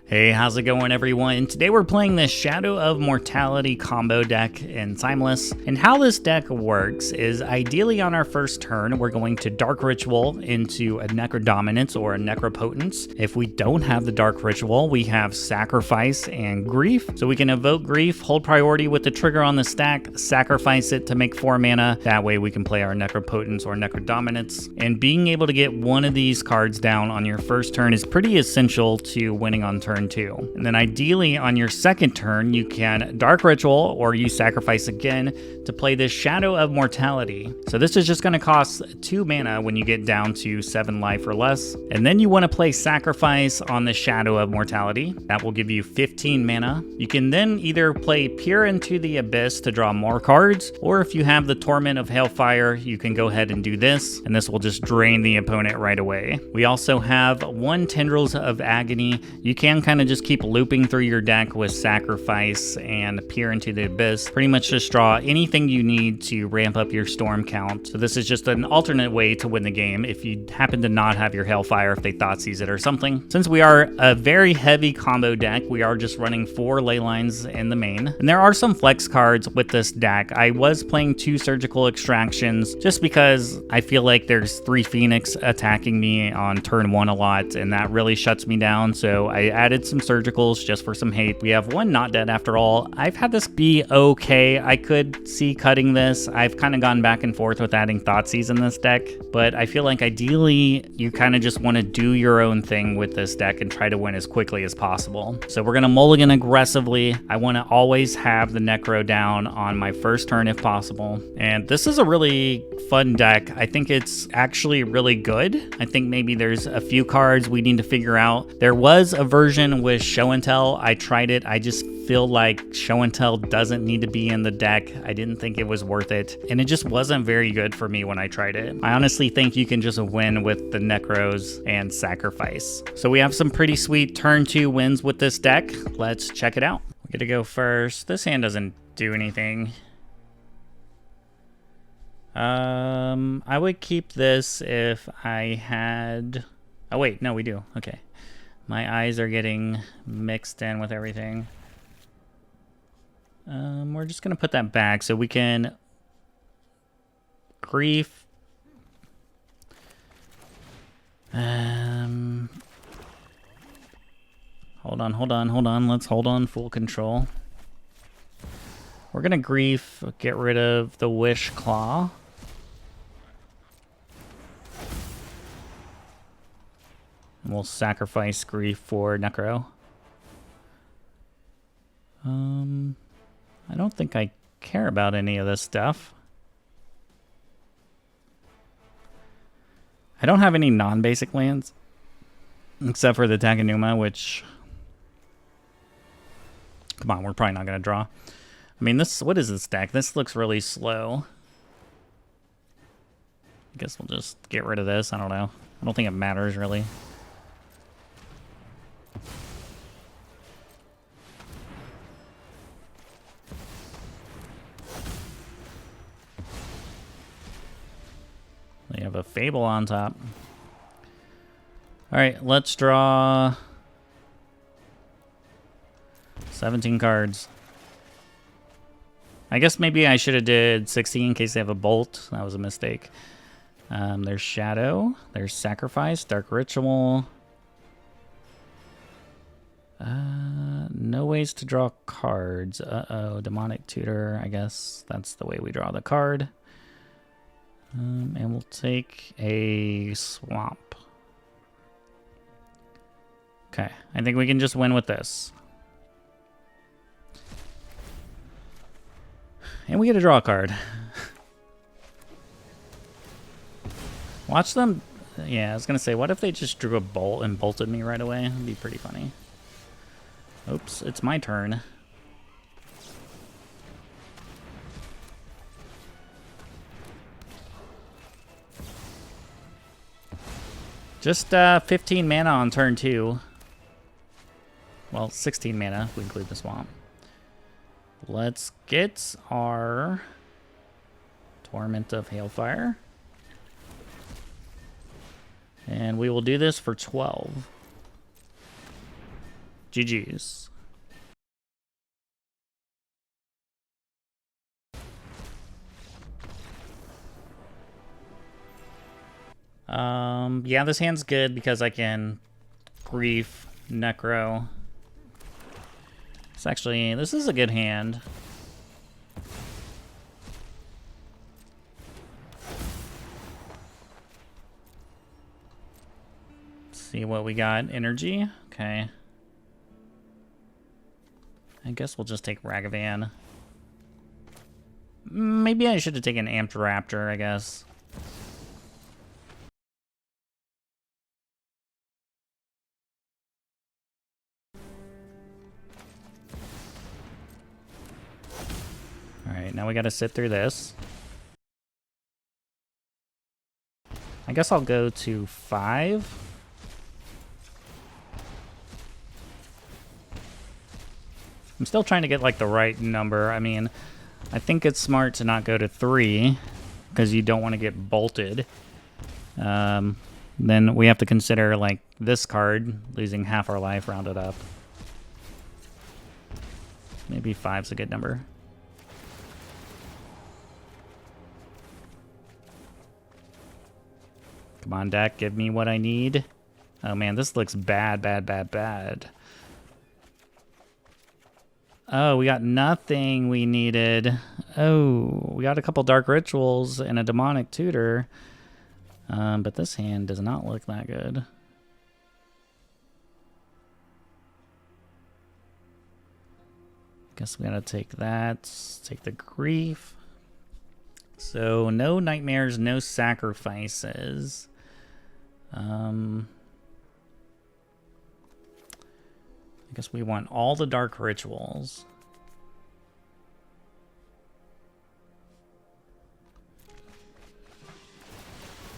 Hey, how's it going everyone? Today we're playing the Shadow of Mortality combo deck in Timeless, and how this deck works is ideally on our first turn we're going to Dark Ritual into a Necrodominance or a Necropotence. If we don't have the Dark Ritual, we have Sacrifice and Grief, so we can evoke Grief, hold priority with the trigger on the stack, sacrifice it to make 4 mana, that way we can play our Necropotence or Necrodominance, and being able to get one of these cards down on your first turn is pretty essential to winning on turn 2. And then ideally on your second turn, you can Dark Ritual or you sacrifice again to play this Shadow of Mortality. So this is just going to cost 2 mana when you get down to 7 life or less. And then you want to play Sacrifice on the Shadow of Mortality. That will give you 15 mana. You can then either play Peer into the Abyss to draw more cards, or if you have the Torment of Hailfire, you can go ahead and do this, and this will just drain the opponent right away. We also have 1 Tendrils of Agony. You can kind of just keep looping through your deck with Sacrifice and Peer into the Abyss. Pretty much just draw anything you need to ramp up your storm count. So this is just an alternate way to win the game if you happen to not have your Hailfire, if they Thoughtseize it or something. Since we are a very heavy combo deck, we are just running 4 Leylines in the main. And there are some flex cards with this deck. I was playing 2 Surgical Extractions just because I feel like there's 3 Phoenix attacking me on turn 1 a lot, and that really shuts me down. So I added some Surgicals just for some hate. We have 1 Not Dead after all. I've had this be okay. I could see cutting this. I've kind of gone back and forth with adding Thoughtseize in this deck, but I feel like ideally you kind of just want to do your own thing with this deck and try to win as quickly as possible. So we're going to mulligan aggressively. I want to always have the Necro down on my first turn if possible. And this is a really fun deck. I think it's actually really good. I think maybe there's a few cards we need to figure out. There was a version with Show and Tell. I tried it. I just feel like Show and Tell doesn't need to be in the deck. I didn't think it was worth it, and it just wasn't very good for me when I tried it. I honestly think you can just win with the Necros and Sacrifice. So we have some pretty sweet turn 2 wins with this deck. Let's check it out. We get to go first. This hand doesn't do anything. I would keep this if I had... Oh wait, no, we do. Okay. My eyes are getting mixed in with everything. We're just gonna put that back so we can Grief. Hold on. Let's hold on full control. We're gonna Grief, get rid of the Wishclaw. And we'll sacrifice Grief for Necro. I don't think I care about any of this stuff. I don't have any non-basic lands, except for the Takenuma, which... Come on, we're probably not going to draw. I mean, this... What is this deck? This looks really slow. I guess we'll just get rid of this. I don't know. I don't think it matters, really. They have a Fable on top. Alright, let's draw 17 cards. I guess maybe I should have did 16 in case they have a Bolt. That was a mistake. There's Shadow. There's Sacrifice. Dark Ritual. No ways to draw cards. Uh-oh. Demonic Tutor. I guess that's the way we draw the card. And we'll take a Swamp. Okay, I think we can just win with this. And we get to draw a card. Watch them. Yeah, I was going to say, what if they just drew a bolt and bolted me right away? That'd be pretty funny. Oops, it's my turn. Just 15 mana on turn 2. Well, 16 mana if we include the Swamp. Let's get our Torment of Hailfire. And we will do this for 12. GG's. Yeah, this hand's good because I can Grief, Necro. This is a good hand. Let's see what we got. Energy. Okay. I guess we'll just take Ragavan. Maybe I should have taken Amped Raptor, I guess. Alright, now we gotta sit through this. I guess I'll go to 5. I'm still trying to get like the right number. I mean, I think it's smart to not go to 3 because you don't want to get bolted. Then we have to consider like this card losing half our life rounded up. Maybe 5's a good number. Come on, deck, give me what I need. Oh man, this looks bad, bad, bad, bad. Oh, we got nothing we needed. Oh, we got a couple Dark Rituals and a Demonic Tutor. But this hand does not look that good. Guess we gotta take that. Take the Grief. So no Nightmares, no Sacrifices. I guess we want all the Dark Rituals.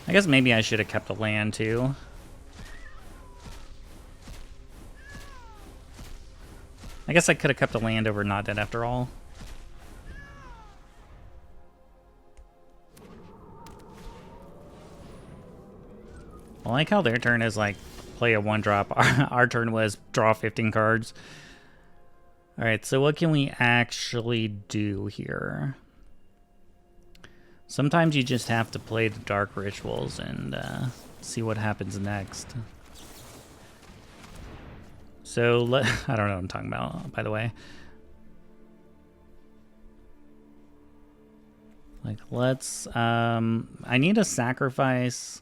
I guess maybe I should have kept a land too. I guess I could have kept a land over Not Dead after all. I like how their turn is like play a 1-drop. Our turn was draw 15 cards. Alright, so what can we actually do here? Sometimes you just have to play the Dark Rituals and see what happens next. So, I don't know what I'm talking about, by the way. Like, let's... I need a sacrifice...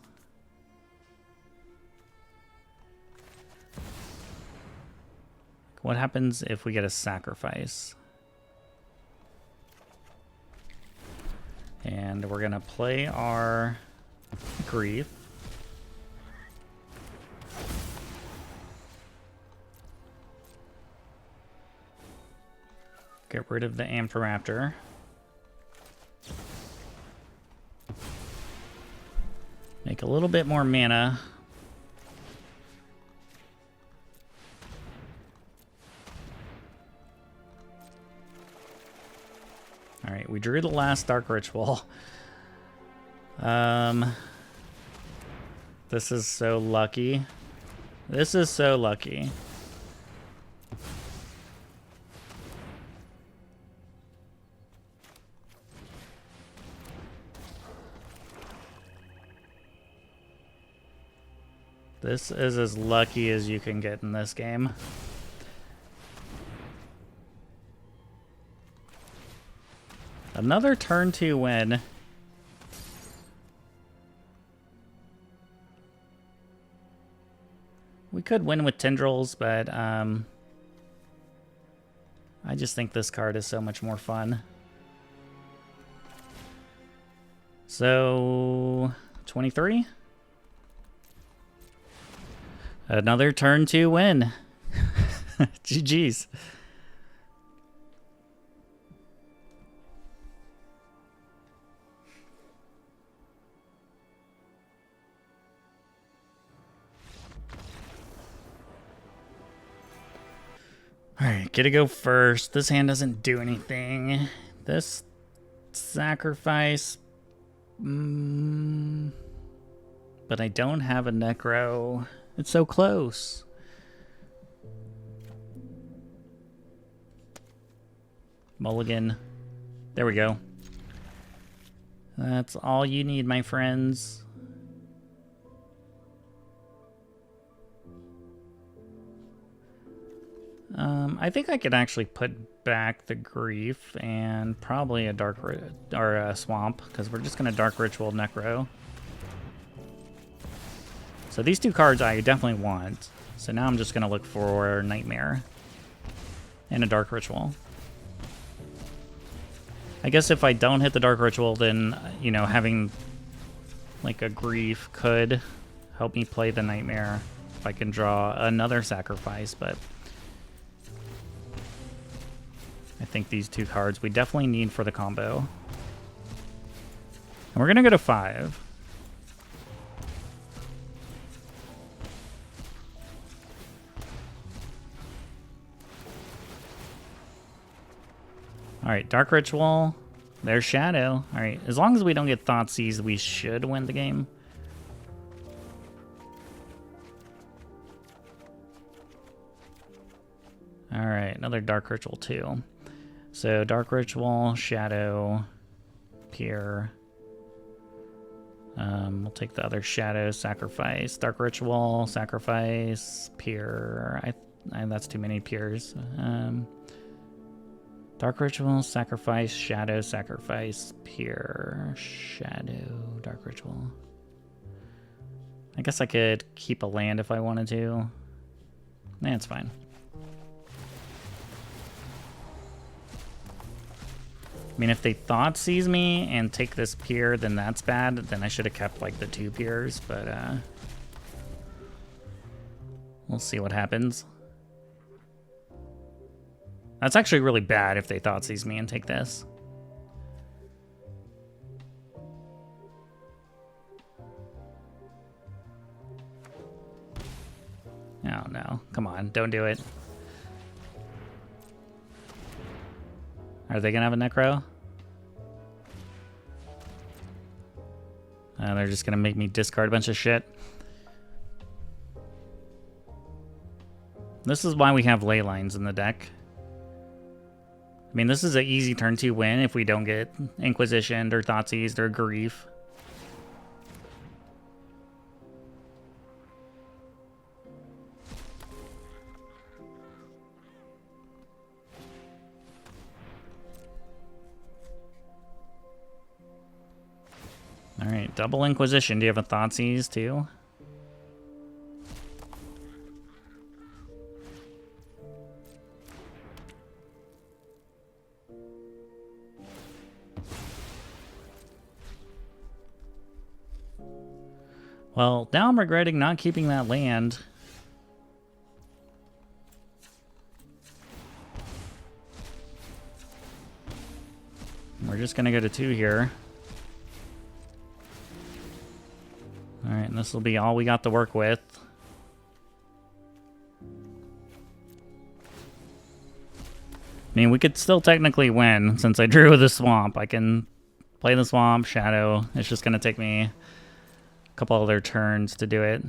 What happens if we get a sacrifice? And we're gonna play our Grief. Get rid of the Amped Raptor. Make a little bit more mana. Alright, we drew the last Dark Ritual. This is so lucky. This is so lucky. This is as lucky as you can get in this game. Another turn 2 win. We could win with Tendrils, but I just think this card is so much more fun. So, 23? Another turn 2 win. GG's. Alright, get to go first. This hand doesn't do anything. This sacrifice... but I don't have a Necro. It's so close. Mulligan. There we go. That's all you need, my friends. I think I could actually put back the Grief and probably a a Swamp, because we're just going to Dark Ritual Necro. So these two cards I definitely want. So now I'm just going to look for Nightmare and a Dark Ritual. I guess if I don't hit the Dark Ritual, then, you know, having like a Grief could help me play the Nightmare if I can draw another sacrifice, but I think these two cards we definitely need for the combo. And we're going to go to 5. Alright, Dark Ritual. There's Shadow. Alright, as long as we don't get Thoughtseize, we should win the game. Alright, another Dark Ritual too. So, Dark Ritual, Shadow, Peer. We'll take the other Shadow, Sacrifice. Dark Ritual, Sacrifice, Peer. That's too many Peers. Dark Ritual, Sacrifice, Shadow, Sacrifice, Peer, Shadow, Dark Ritual. I guess I could keep a land if I wanted to. Nah, it's fine. I mean, if they Thoughtseize me and take this Peer, then that's bad. Then I should have kept, like, the 2 Peers, but, we'll see what happens. That's actually really bad if they Thoughtseize me and take this. Oh, no. Come on, don't do it. Are they gonna have a Necro? They're just gonna make me discard a bunch of shit. This is why we have ley lines in the deck. I mean, this is an easy turn 2 win if we don't get Inquisitioned or Thoughtseized or Grief. Alright, double Inquisition. Do you have a Thoughtseize too? Well, now I'm regretting not keeping that land. We're just gonna go to 2 here. Alright, and this will be all we got to work with. I mean, we could still technically win since I drew the Swamp. I can play the Swamp, Shadow. It's just gonna take me a couple other turns to do it.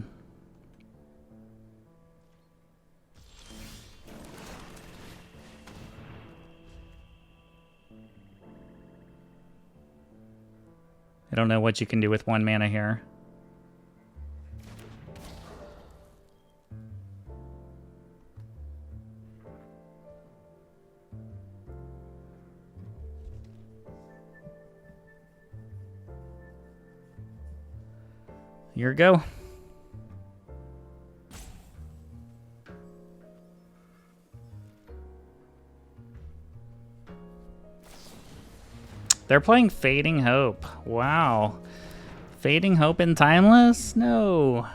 I don't know what you can do with 1 mana here. Here we go. They're playing Fading Hope. Wow. Fading Hope in Timeless? No.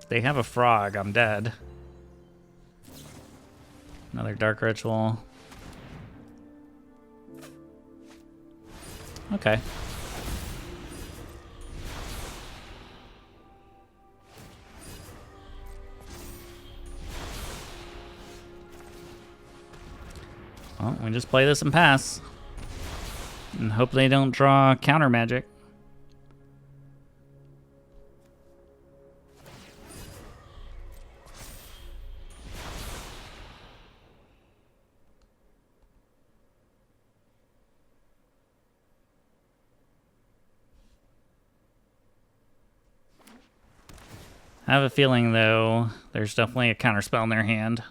They have a frog. I'm dead. Another Dark Ritual. Okay. Well, we just play this and pass. And hope they don't draw counter magic. I have a feeling, though, there's definitely a counterspell in their hand.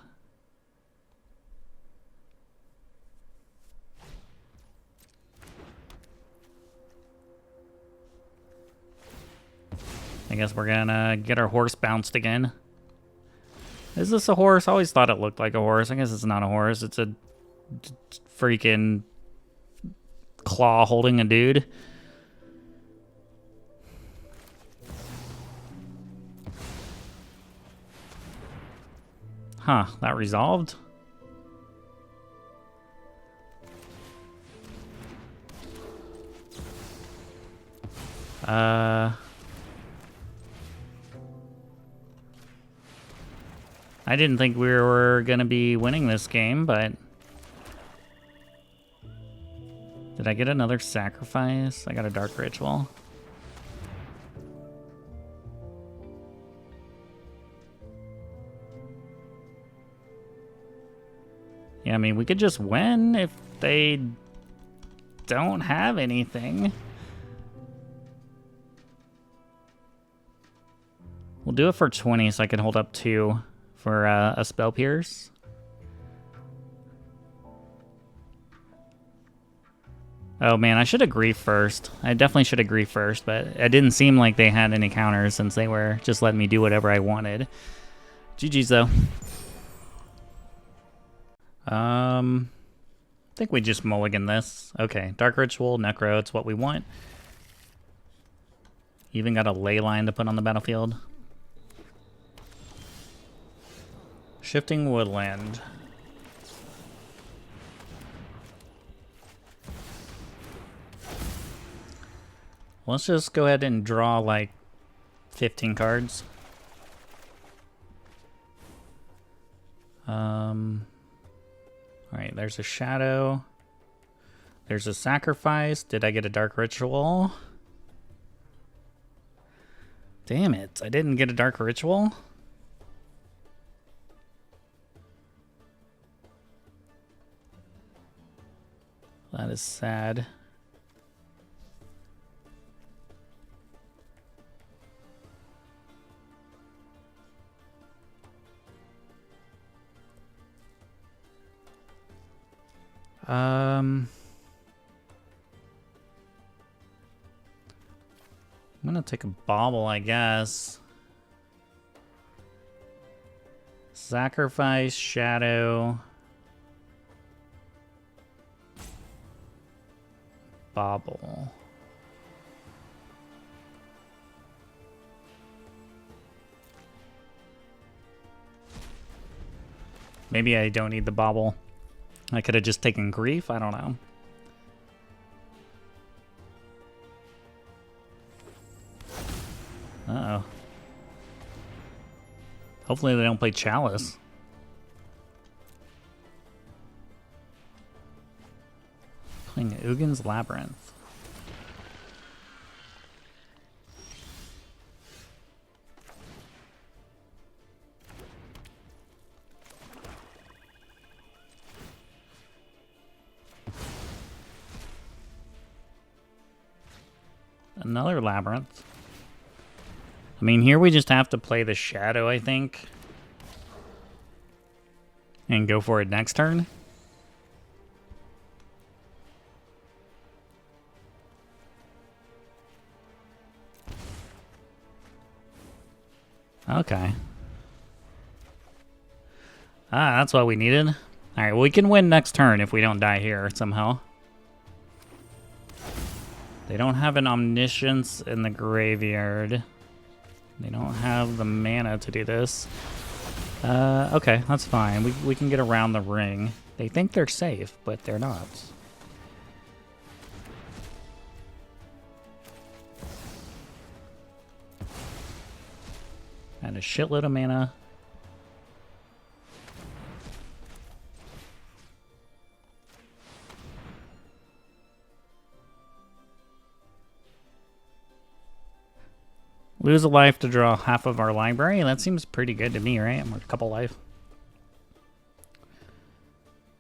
I guess we're gonna get our horse bounced again. Is this a horse? I always thought it looked like a horse. I guess it's not a horse. It's a freaking claw holding a dude. Huh, that resolved? I didn't think we were gonna be winning this game, but... Did I get another sacrifice? I got a Dark Ritual. Yeah, I mean, we could just win if they don't have anything. We'll do it for 20 so I can hold up 2 for a Spell Pierce. Oh man, I should agree first. I definitely should agree first, but it didn't seem like they had any counters since they were just letting me do whatever I wanted. GG's though. I think we just mulligan this. Okay, Dark Ritual, Necro, it's what we want. Even got a Leyline to put on the battlefield. Shifting Woodland. Let's just go ahead and draw like 15 cards. Alright, there's a Shadow. There's a Sacrifice. Did I get a Dark Ritual? Damn it, I didn't get a Dark Ritual? That is sad. I'm gonna take a Bauble, I guess. Sacrifice, Shadow. Bauble. Maybe I don't need the Bauble. I could have just taken Grief, I don't know. Uh-oh. Hopefully they don't play Chalice. Playing Ugin's Labyrinth. Another Labyrinth. I mean, here we just have to play the Shadow, I think. And go for it next turn. Okay. Ah, that's what we needed. Alright, well, we can win next turn if we don't die here somehow. They don't have an Omniscience in the graveyard. They don't have the mana to do this. Okay, that's fine. We can get around the ring. They think they're safe, but they're not. And a shitload of mana. Lose a life to draw half of our library. That seems pretty good to me, right? I'm a couple life.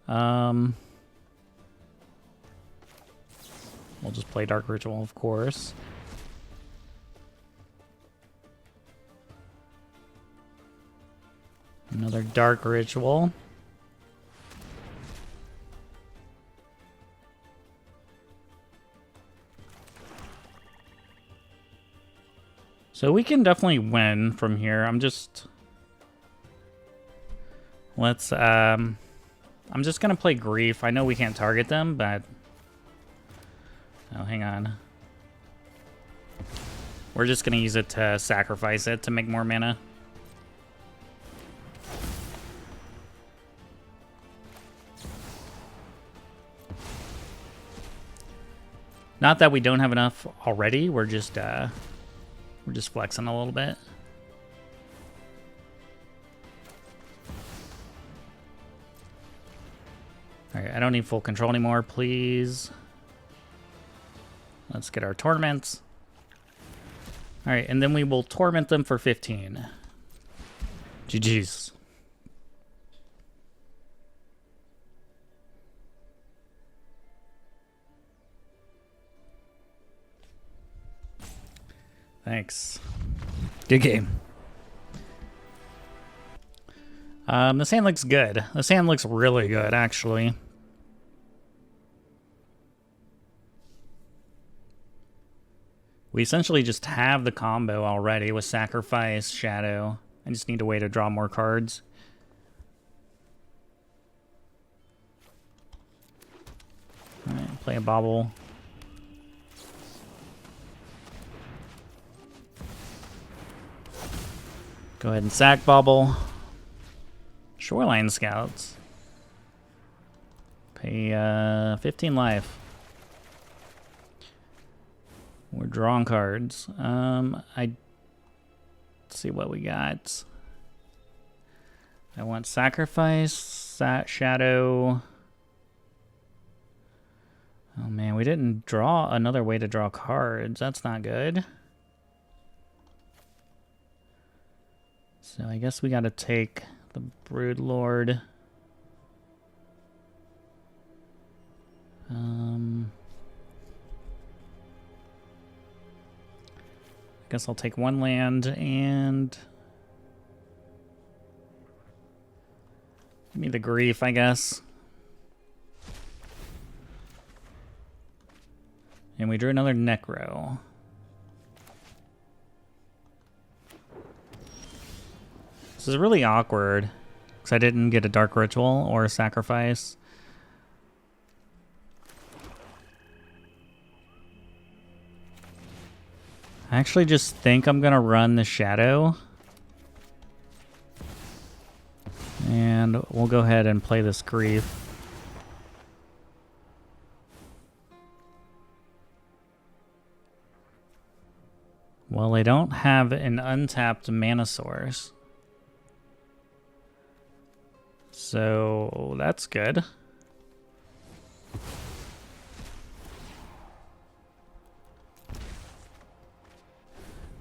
We'll just play Dark Ritual, of course. Another Dark Ritual. So we can definitely win from here. I'm just gonna play Grief. I know we can't target them, but oh, hang on. We're just gonna use it to sacrifice it to make more mana. Not that we don't have enough already. We're just flexing a little bit. All right, I don't need full control anymore, please. Let's get our torments. All right, and then we will torment them for 15. GG's. Thanks. Good game. The sand looks good. The sand looks really good, actually. We essentially just have the combo already with Sacrifice, Shadow. I just need a way to draw more cards. Alright, play a Bauble. Go ahead and sack Bauble. Shoreline Scouts. Pay 15 life. We're drawing cards. Let's see what we got. I want Sacrifice, Shadow. Oh man, we didn't draw another way to draw cards. That's not good. So I guess we gotta take the Broodlord. I guess I'll take one land and give me the Grief, I guess. And we drew another Necro. This is really awkward because I didn't get a Dark Ritual or a Sacrifice. I actually just think I'm gonna run the Shadow. And we'll go ahead and play this Grief. Well, I don't have an untapped mana source. So that's good.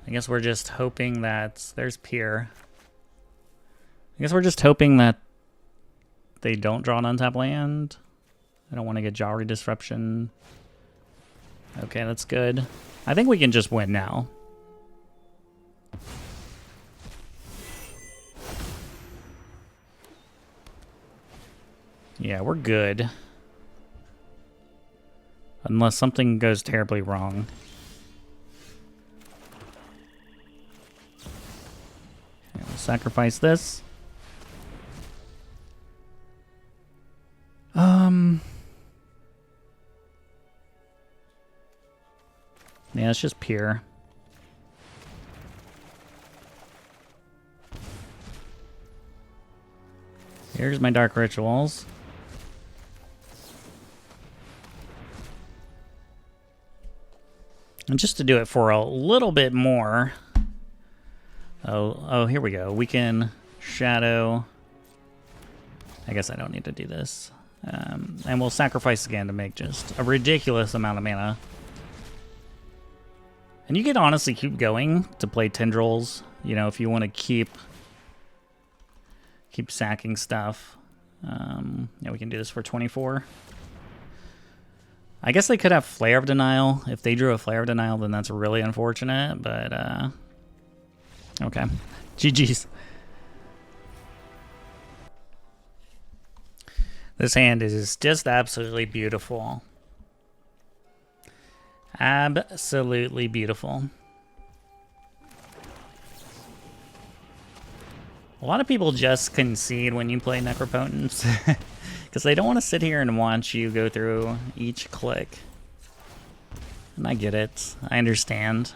I guess we're just hoping that there's Pier. I guess we're just hoping that they don't draw an untapped land. I don't want to get Jowry Disruption. Okay, that's good. I think we can just win now. Yeah, we're good. Unless something goes terribly wrong. Okay, we'll sacrifice this. Yeah, it's just Pier. Here's my Dark Rituals. And just to do it for a little bit more. Oh, here we go. We can Shadow. I guess I don't need to do this. And we'll sacrifice again to make just a ridiculous amount of mana. And you can honestly keep going to play Tendrils, you know, if you want to keep sacking stuff. Yeah, we can do this for 24. I guess they could have Flare of Denial. If they drew a Flare of Denial, then that's really unfortunate, but okay. GG's. This hand is just absolutely beautiful. Absolutely beautiful. A lot of people just concede when you play Necropotence because they don't want to sit here and watch you go through each click. And I get it. I understand.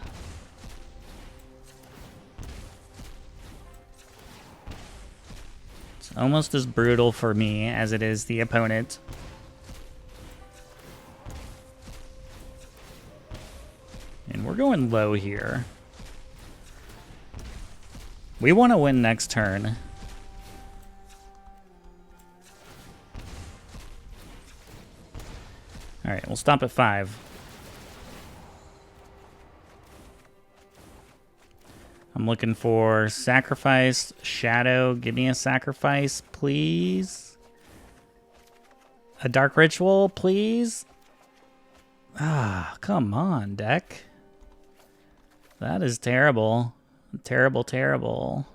It's almost as brutal for me as it is the opponent. And we're going low here. We want to win next turn. Alright, we'll stop at 5. I'm looking for sacrifice, shadow. Give me a sacrifice, please. A dark ritual, please. Ah, come on, deck. That is terrible. Terrible, terrible.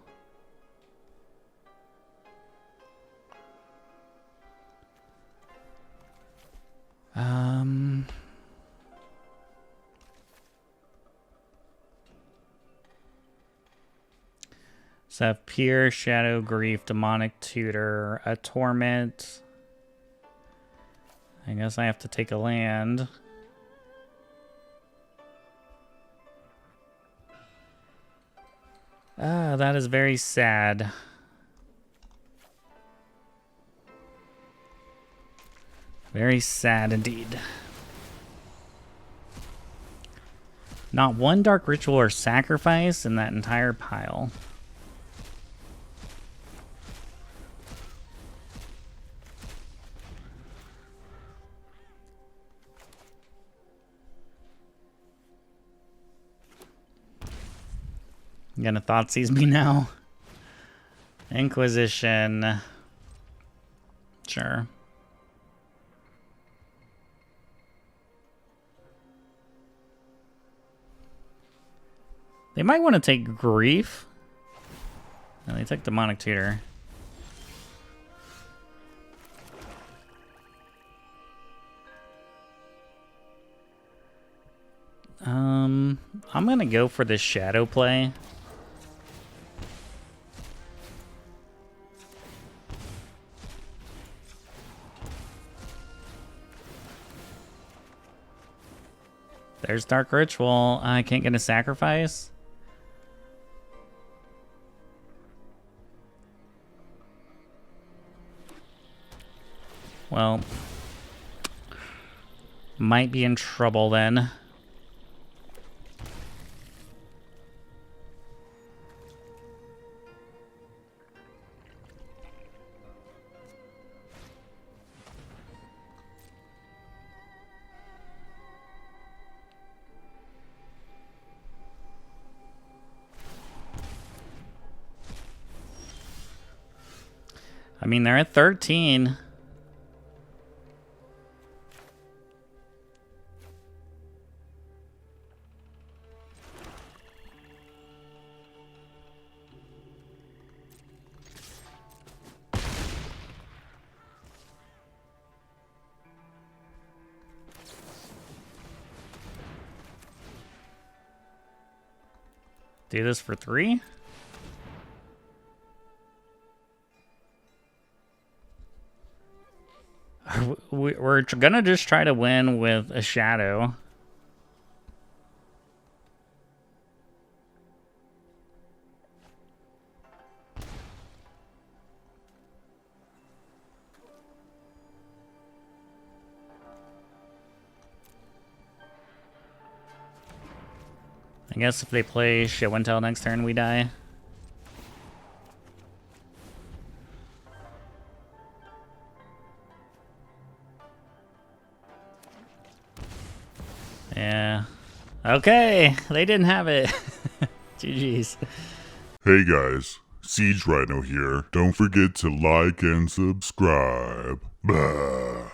So I have Pure, Shadow, Grief, Demonic Tutor, a Torment. I guess I have to take a land. Ah, that is very sad. Very sad indeed. Not one dark ritual or sacrifice in that entire pile. You gonna Thoughtseize me now? Inquisition. Sure. They might want to take Grief. No, they took Demonic Tutor. I'm gonna go for this shadow play. There's Dark Ritual. I can't get a sacrifice. Well, might be in trouble then. I mean, they're at 13. Do this for 3? We're gonna just try to win with a shadow. I guess if they play Shit Wintel next turn, we die. Yeah. Okay, they didn't have it. GG's. Hey guys, Siege Rhino here. Don't forget to like and subscribe. Bah.